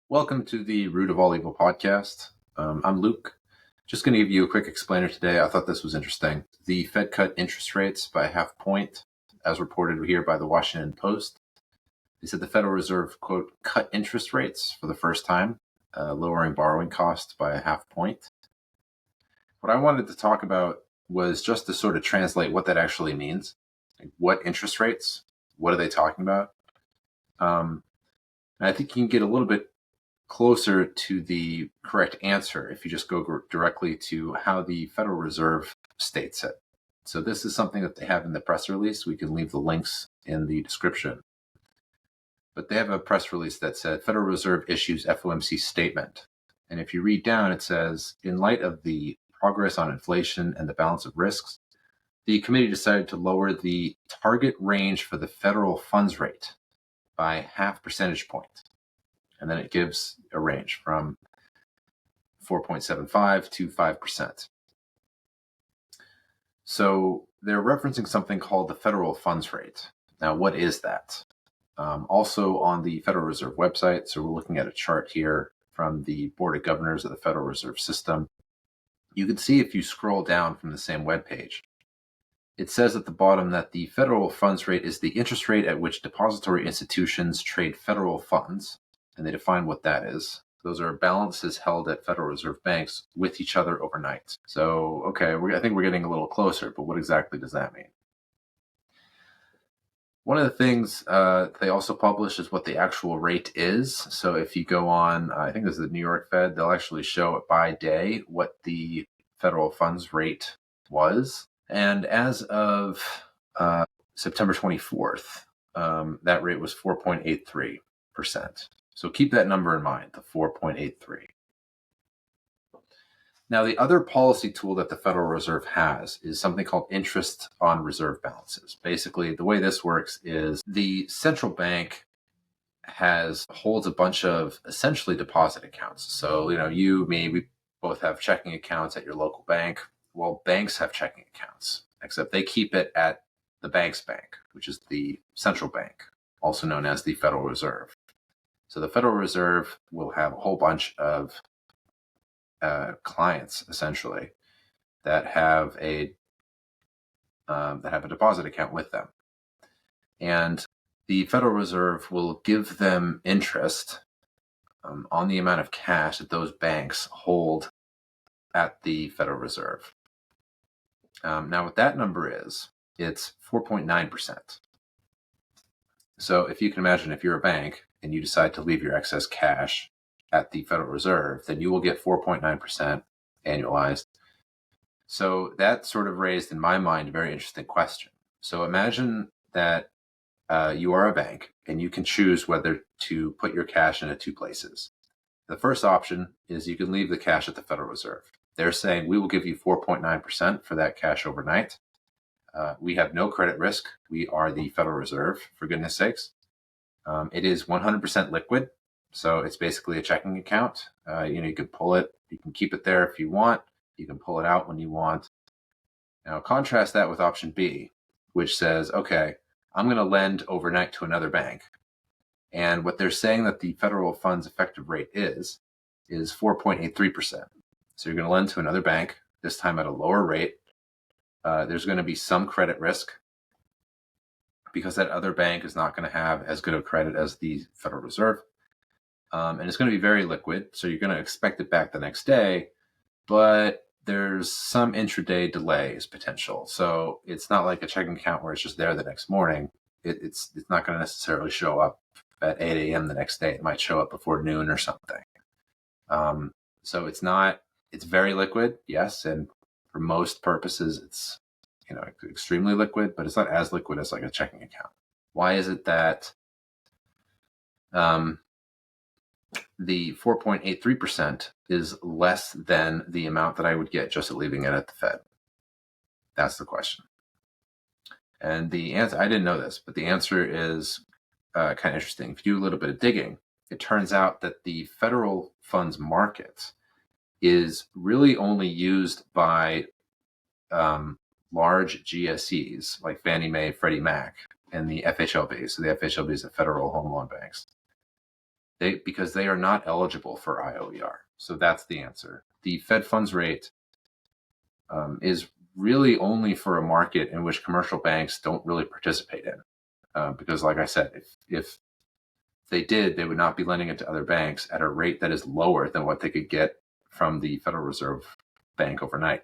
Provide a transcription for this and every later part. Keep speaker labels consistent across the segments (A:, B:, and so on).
A: Welcome to the Root of All Evil podcast. I'm Luke. Just going to give you a quick explainer today. I thought this was interesting. The Fed cut interest rates by a half point, as reported here by the Washington Post. They said the Federal Reserve, quote, cut interest rates for the first time, lowering borrowing costs by a half point. What I wanted to talk about was just to sort of translate what that actually means. Like, what interest rates? What are they talking about? And I think you can get a little bit closer to the correct answer if you just go directly to how the Federal Reserve states it. So this is something that they have in the press release. We can leave the links in the description. But they have a press release that said Federal Reserve issues FOMC statement. And if you read down, it says, in light of the progress on inflation and the balance of risks, the committee decided to lower the target range for the federal funds rate by half percentage point. And then it gives a range from 4.75 to 5%. So they're referencing something called the federal funds rate. Now, what is that? Also on the Federal Reserve website, so we're looking at a chart here from the Board of Governors of the Federal Reserve System. You can see if you scroll down from the same webpage, it says at the bottom that the federal funds rate is the interest rate at which depository institutions trade federal funds, and they define what that is. Those are balances held at Federal Reserve banks with each other overnight. So, okay, I think we're getting a little closer, but what exactly does that mean? One of the things they also publish is what the actual rate is. So if you go on, I think this is the New York Fed, they'll actually show it by day what the federal funds rate was. And as of September 24th, that rate was 4.83%. So keep that number in mind, the 4.83. Now, the other policy tool that the Federal Reserve has is something called interest on reserve balances. Basically, the way this works is the central bank holds a bunch of essentially deposit accounts. So, you, me, we both have checking accounts at your local bank. Well, banks have checking accounts, except they keep it at the bank's bank, which is the central bank, also known as the Federal Reserve. So the Federal Reserve will have a whole bunch of clients, essentially, that have a deposit account with them, and the Federal Reserve will give them interest on the amount of cash that those banks hold at the Federal Reserve. Now, what that number is, it's 4.9%. So if you can imagine, if you're a bank and you decide to leave your excess cash at the Federal Reserve, then you will get 4.9% annualized. So that sort of raised in my mind a very interesting question. So imagine that you are a bank and you can choose whether to put your cash into two places. The first option is you can leave the cash at the Federal Reserve. They're saying we will give you 4.9% for that cash overnight. We have no credit risk. We are the Federal Reserve, for goodness sakes. It is 100% liquid. So it's basically a checking account. You can pull it. You can keep it there if you want. You can pull it out when you want. Now, contrast that with option B, which says, okay, I'm going to lend overnight to another bank. And what they're saying that the federal funds effective rate is 4.83%. So you're going to lend to another bank, this time at a lower rate. There's going to be some credit risk because that other bank is not going to have as good of credit as the Federal Reserve. And it's going to be very liquid, so you're going to expect it back the next day, but there's some intraday delays potential. So it's not like a checking account where it's just there the next morning. It's not going to necessarily show up at 8 a.m. the next day. It might show up before noon or something. So it's very liquid, yes, and for most purposes, it's extremely liquid, but it's not as liquid as like a checking account. Why is it that the 4.83% is less than the amount that I would get just leaving it at the Fed? That's the question. And the answer, I didn't know this, but the answer is kind of interesting. If you do a little bit of digging, it turns out that the federal funds market is really only used by large GSEs like Fannie Mae, Freddie Mac, and the FHLB. So the FHLB is the Federal Home Loan Banks. because they are not eligible for IOER. So that's the answer. The Fed funds rate is really only for a market in which commercial banks don't really participate in. Because like I said, if they did, they would not be lending it to other banks at a rate that is lower than what they could get from the Federal Reserve Bank overnight.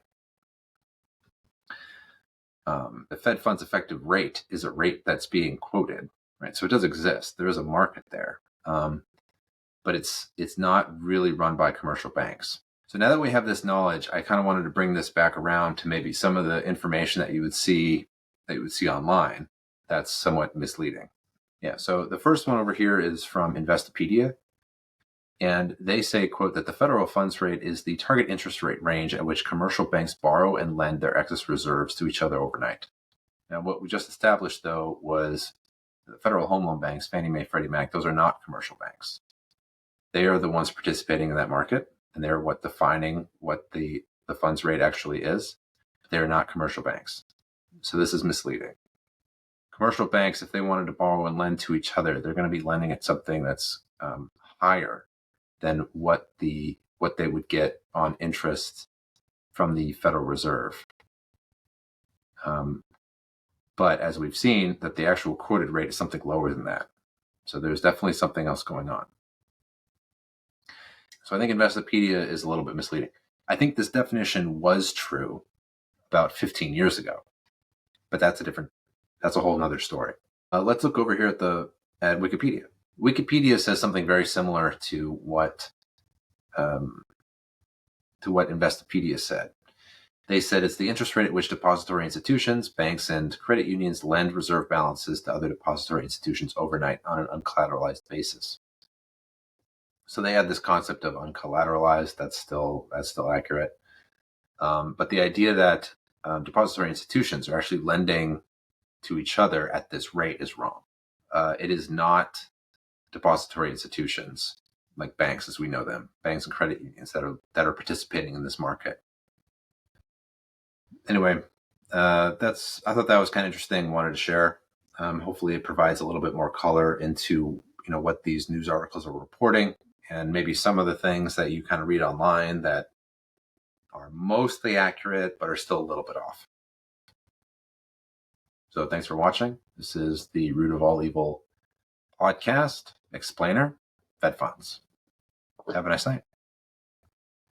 A: The Fed funds effective rate is a rate that's being quoted, right? So it does exist. There is a market there, but it's not really run by commercial banks. So now that we have this knowledge, I kind of wanted to bring this back around to maybe some of the information that you would see online that's somewhat misleading. Yeah, so the first one over here is from Investopedia. And they say, quote, that the federal funds rate is the target interest rate range at which commercial banks borrow and lend their excess reserves to each other overnight. Now, what we just established, though, was the federal home loan banks, Fannie Mae, Freddie Mac, those are not commercial banks. They are the ones participating in that market, and they're what defining what the funds rate actually is. They're not commercial banks. So this is misleading. Commercial banks, if they wanted to borrow and lend to each other, they're going to be lending at something that's higher than what they would get on interest from the Federal Reserve. But as we've seen, that the actual quoted rate is something lower than that. So there's definitely something else going on. So I think Investopedia is a little bit misleading. I think this definition was true about 15 years ago, but that's a whole nother story. Let's look over here at Wikipedia. Wikipedia says something very similar to what Investopedia said. They said it's the interest rate at which depository institutions, banks, and credit unions lend reserve balances to other depository institutions overnight on an uncollateralized basis. So they had this concept of uncollateralized. That's still accurate. But the idea that depository institutions are actually lending to each other at this rate is wrong. It is not depository institutions like banks as we know them, banks and credit unions that are participating in this market. Anyway, I thought that was kind of interesting. Wanted to share. Hopefully, it provides a little bit more color into what these news articles are reporting, and maybe some of the things that you kind of read online that are mostly accurate but are still a little bit off. So thanks for watching. This is the Root of All Evil podcast explainer, Fed Funds. Have a nice night.